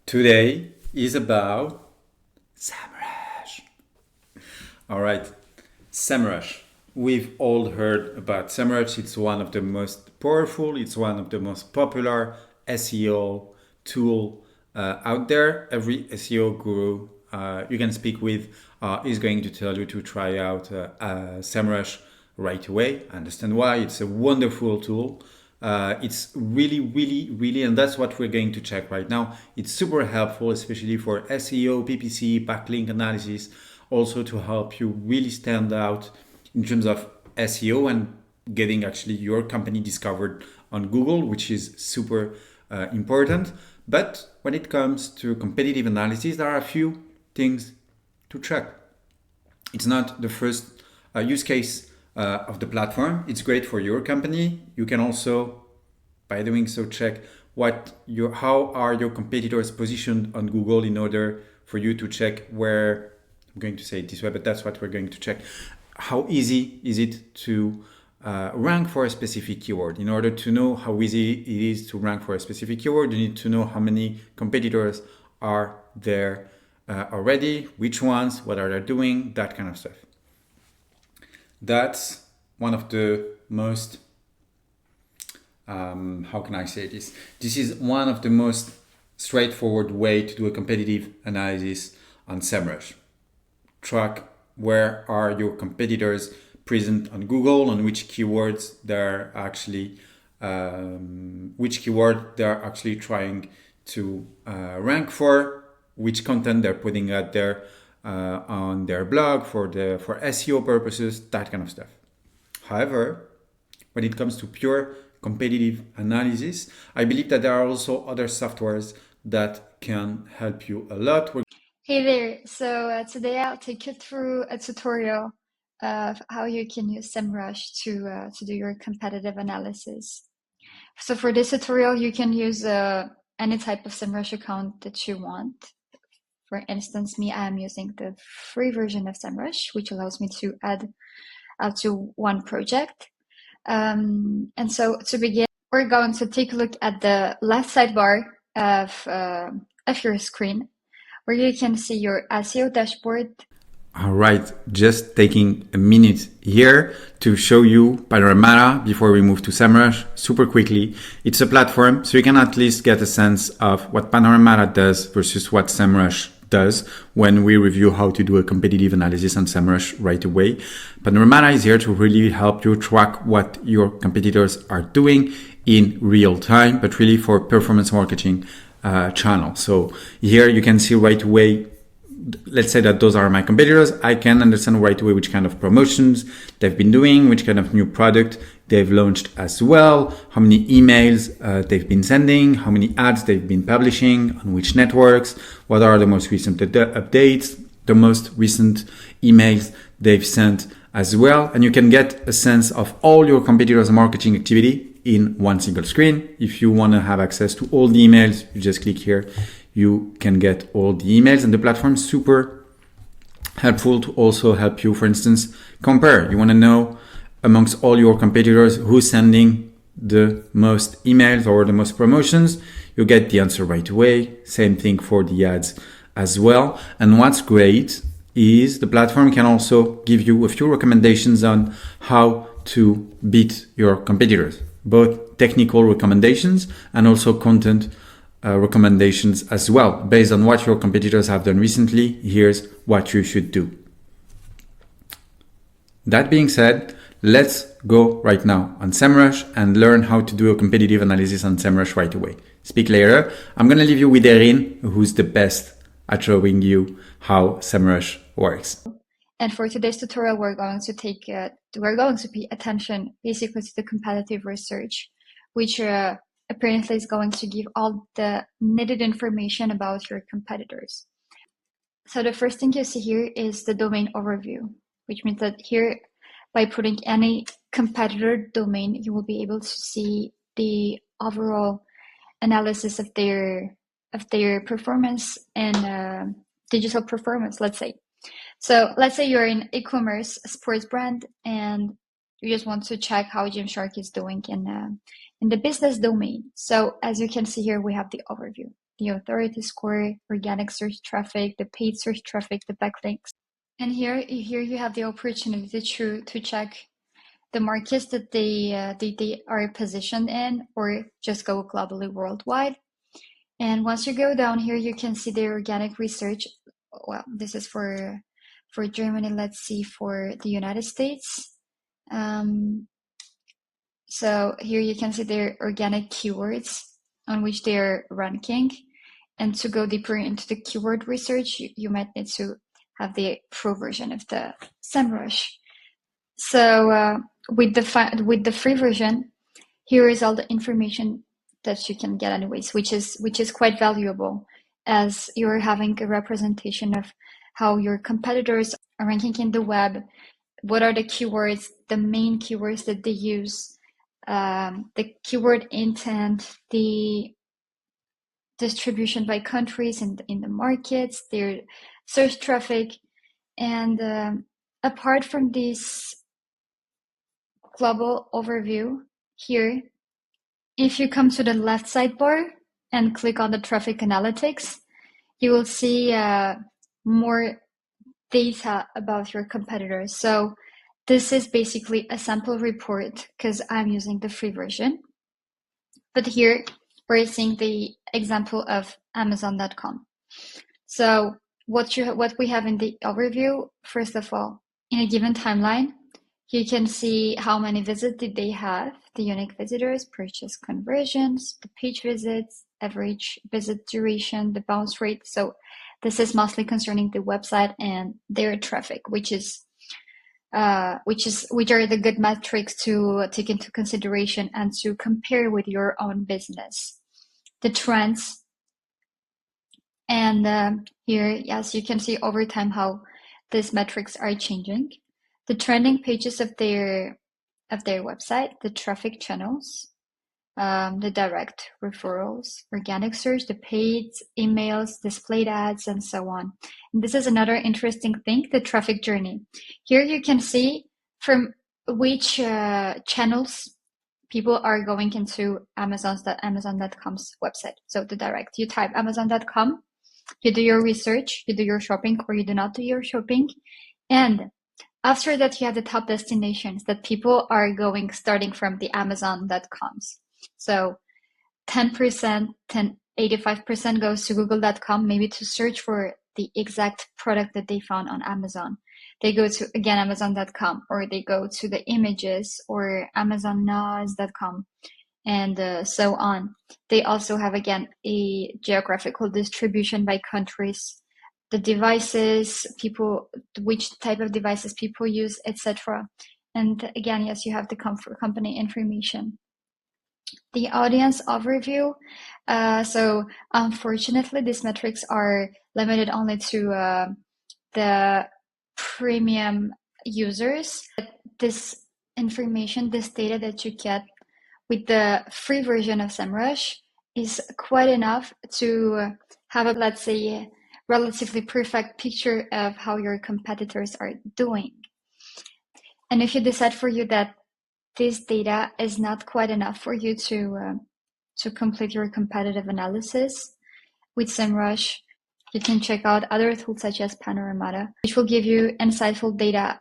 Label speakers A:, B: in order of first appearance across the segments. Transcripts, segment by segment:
A: Today is about Semrush. All right, Semrush. We've all heard about Semrush. It's one of the most powerful, it's one of the most popular SEO tool out there. Every SEO guru you can speak with is going to tell you to try out Semrush right away. I understand why. It's a wonderful tool. It's really, and that's what we're going to check right now. It's super helpful, especially for SEO, PPC, backlink analysis, also to help you really stand out in terms of SEO and getting actually your company discovered on Google, which is super important. But when it comes to competitive analysis, there are a few things to check. It's not the first use case of the platform. It's great for your company. You can also, by doing so, check how are your competitors positioned on Google in order for you to check where, I'm going to say it this way, but that's what we're going to check. How easy is it to rank for a specific keyword? In order to know how easy it is to rank for a specific keyword, you need to know how many competitors are there already, which ones, what are they doing, that kind of stuff. That's one of the most, how can I say this? This is one of the most straightforward way to do a competitive analysis on Semrush. Track where are your competitors present on Google, on which keywords they're actually, which keyword they're actually trying to rank for, which content they're putting out there on their blog for SEO purposes, that kind of stuff. However, when it comes to pure competitive analysis, I believe that there are also other softwares that can help you a lot.
B: Hey there, so today I'll take you through a tutorial of how you can use Semrush to do your competitive analysis. So for this tutorial, you can use any type of Semrush account that you want. For instance, me, I'm using the free version of Semrush, which allows me to add up to one project. And so to begin, we're going to take a look at the left sidebar of your screen, where you can see your SEO dashboard.
A: All right, just taking a minute here to show you Panoramata before we move to Semrush super quickly. It's a platform, so you can at least get a sense of what Panoramata does versus what Semrush does when we review how to do a competitive analysis on Semrush right away. Panoramata is here to really help you track what your competitors are doing in real time, but really for performance marketing channel. So here you can see right away, let's say that those are my competitors. I can understand right away which kind of promotions they've been doing, which kind of new product they've launched as well, how many emails they've been sending, how many ads they've been publishing, on which networks, what are the most recent updates, the most recent emails they've sent as well. And you can get a sense of all your competitors' marketing activity in one single screen. If you want to have access to all the emails, you just click here. You can get all the emails, and the platform is super helpful to also help you, for instance, compare. You want to know amongst all your competitors who's sending the most emails or the most promotions. You get the answer right away. Same thing for the ads as well. And what's great is the platform can also give you a few recommendations on how to beat your competitors, both technical recommendations and also content recommendations as well. Based on what your competitors have done recently, here's what you should do. That being said, let's go right now on Semrush and learn how to do a competitive analysis on Semrush right away. Speak later. I'm going to leave you with Erin, who's the best at showing you how Semrush works.
B: And for today's tutorial, we're going to pay attention basically to the competitive research, which apparently is going to give all the needed information about your competitors. So the first thing you see here is the domain overview, which means that here, by putting any competitor domain, you will be able to see the overall analysis of their performance and digital performance, let's say. So let's say you're in e-commerce sports brand and you just want to check how Gymshark is doing in the business domain. So as you can see here, we have the overview. the authority score, organic search traffic, the paid search traffic, the backlinks. And here you have the opportunity to check the markets that they are positioned in, or just go globally worldwide. And once you go down here, you can see the organic research. Well, this is for Germany. Let's see for the United States. So here you can see their organic keywords on which they're ranking. And to go deeper into the keyword research, you might need to have the pro version of the Semrush. So with the free version, here is all the information that you can get anyways, which is quite valuable, as you're having a representation of how your competitors are ranking in the web, what are the keywords, the main keywords that they use, the keyword intent, the distribution by countries in the markets, their search traffic. And apart from this global overview here, if you come to the left sidebar and click on the traffic analytics, you will see more data about your competitors. So this is basically a sample report because I'm using the free version. But here we're seeing the example of Amazon.com. So what we have in the overview, first of all, in a given timeline, you can see how many visits did they have, the unique visitors, purchase conversions, the page visits, average visit duration, the bounce rate. So this is mostly concerning the website and their traffic, which are the good metrics to take into consideration and to compare with your own business. The trends, and here, yes, you can see over time how these metrics are changing. The trending pages of their website, the traffic channels, the direct referrals, organic search, the paid emails, displayed ads, and so on. And this is another interesting thing, the traffic journey. Here you can see from which channels people are going into Amazon.com's website. So the direct, you type Amazon.com, you do your research, you do your shopping, or you do not do your shopping. And after that, you have the top destinations that people are going starting from the Amazon.coms. So 10%, 85% goes to Google.com, maybe to search for the exact product that they found on Amazon. They go to, again, Amazon.com, or they go to the images or AmazonNaz.com, and so on. They also have, again, a geographical distribution by countries, the devices, people, which type of devices people use, etc. And again, yes, you have the company information. The audience overview. So unfortunately, these metrics are limited only to the premium users. This information, this data that you get with the free version of Semrush is quite enough to have a, let's say, relatively perfect picture of how your competitors are doing. And if you decide for you that this data is not quite enough for you to complete your competitive analysis with Semrush, you can check out other tools such as Panoramata, which will give you insightful data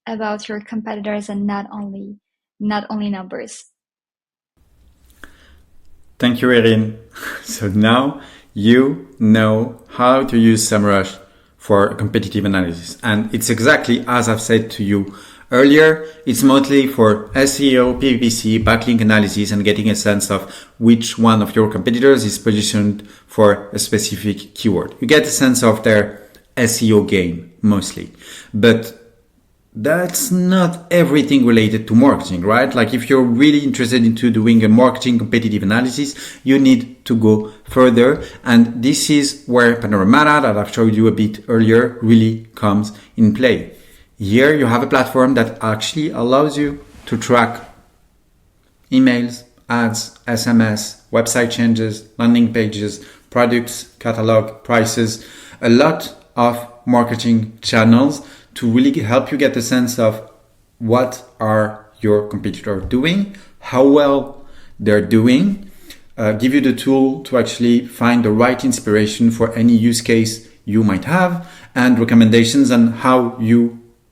B: about your competitors and not only numbers.
A: Thank you, Erin. So now you know how to use Semrush for competitive analysis. And it's exactly as I've said to you earlier, it's mostly for SEO, PPC, backlink analysis, and getting a sense of which one of your competitors is positioned for a specific keyword. You get a sense of their SEO game mostly. But that's not everything related to marketing, right? Like if you're really interested into doing a marketing competitive analysis, you need to go further. And this is where Panoramata, that I've showed you a bit earlier, really comes in play. Here you have a platform that actually allows you to track emails, ads, SMS, website changes, landing pages, products, catalog, prices, a lot of marketing channels to really help you get a sense of what are your competitors doing, how well they're doing, give you the tool to actually find the right inspiration for any use case you might have, and recommendations on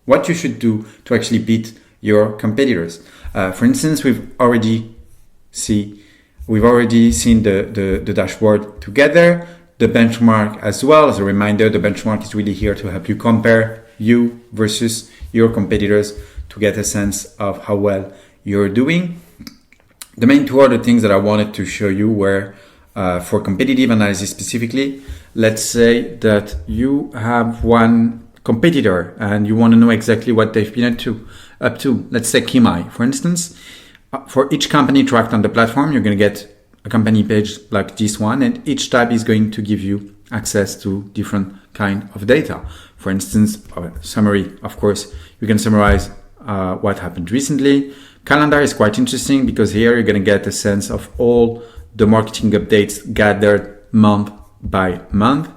A: what you should do to actually beat your competitors. For instance, we've already seen the dashboard together, the benchmark as well. As a reminder, the benchmark is really here to help you compare you versus your competitors to get a sense of how well you're doing. The main two other things that I wanted to show you were for competitive analysis specifically. Let's say that you have one competitor and you want to know exactly what they've been up to. Let's say Kimai, for instance. For each company tracked on the platform, you're going to get a company page like this one, and each tab is going to give you access to different kind of data. For instance, a summary, of course, you can summarize what happened recently. Calendar is quite interesting because here you're going to get a sense of all the marketing updates gathered month by month.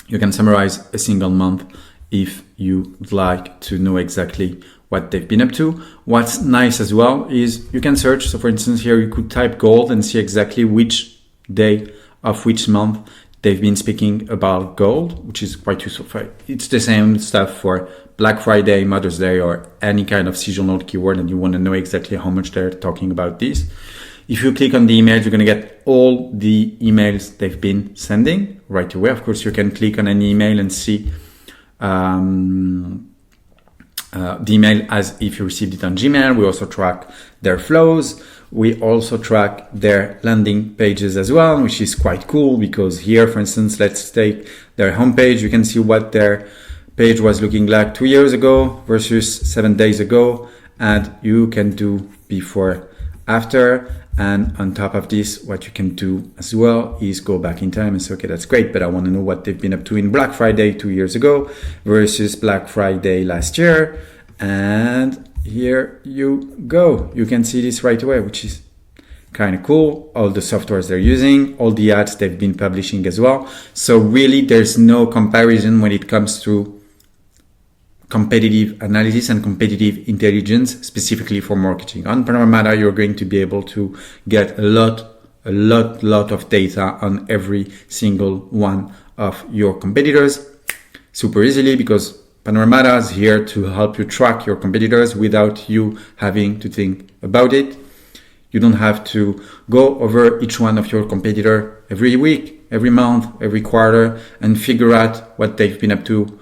A: You can summarize a single month if you would like to know exactly what they've been up to. What's nice as well is you can search. So for instance, here you could type gold and see exactly which day of which month they've been speaking about gold, which is quite useful. It's the same stuff for Black Friday, Mother's Day, or any kind of seasonal keyword, and you want to know exactly how much they're talking about this. If you click on the emails, you're going to get all the emails they've been sending right away. Of course, you can click on any email and see the email as if you received it on Gmail. We also track their flows. We also track their landing pages as well, which is quite cool because here, for instance, let's take their homepage. You can see what their page was looking like 2 years ago versus 7 days ago, and you can do before, after. And on top of this, what you can do as well is go back in time and say, okay, that's great, but I want to know what they've been up to in Black Friday 2 years ago versus Black Friday last year. And here you go. You can see this right away, which is kind of cool. All the softwares they're using, all the ads they've been publishing as well. So really, there's no comparison when it comes to competitive analysis and competitive intelligence specifically for marketing. On Panoramata, you're going to be able to get a lot of data on every single one of your competitors super easily, because Panoramata is here to help you track your competitors without you having to think about it. You don't have to go over each one of your competitor every week, every month, every quarter, and figure out what they've been up to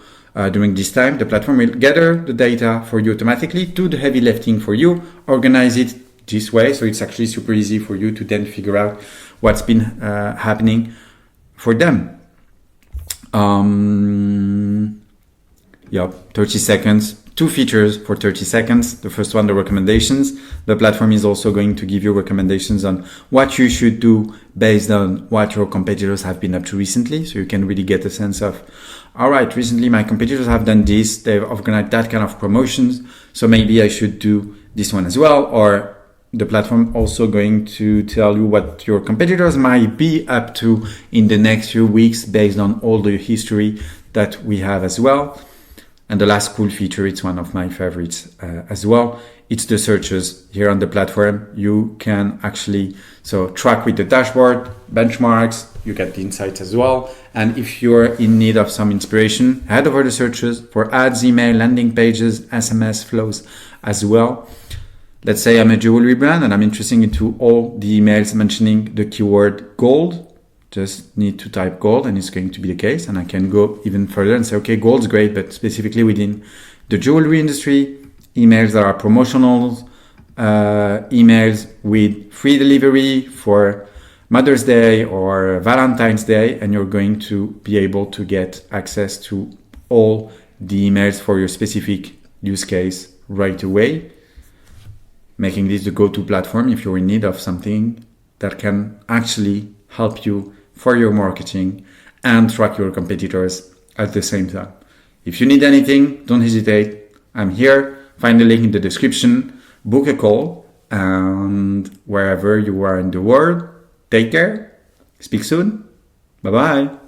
A: during this time. The platform will gather the data for you automatically, do the heavy lifting for you, organize it this way. So it's actually super easy for you to then figure out what's been happening for them. 30 seconds, 2 features for 30 seconds. The first one, the recommendations. The platform is also going to give you recommendations on what you should do based on what your competitors have been up to recently. So you can really get a sense of, all right, recently my competitors have done this. They've organized that kind of promotions. So maybe I should do this one as well. Or the platform also going to tell you what your competitors might be up to in the next few weeks based on all the history that we have as well. And the last cool feature, it's one of my favorites as well. It's the searches here on the platform. You can actually track with the dashboard, benchmarks, you get the insights as well. And if you're in need of some inspiration, head over the searches for ads, email, landing pages, SMS flows as well. Let's say I'm a jewelry brand and I'm interested into all the emails mentioning the keyword gold. Just need to type gold and it's going to be the case. And I can go even further and say, okay, gold's great, but specifically within the jewelry industry, emails that are promotional, emails with free delivery for Mother's Day or Valentine's Day, and you're going to be able to get access to all the emails for your specific use case right away, making this the go-to platform if you're in need of something that can actually help you for your marketing and track your competitors at the same time. If you need anything, don't hesitate. I'm here. Find the link in the description, book a call, and wherever you are in the world, take care. Speak soon. Bye-bye.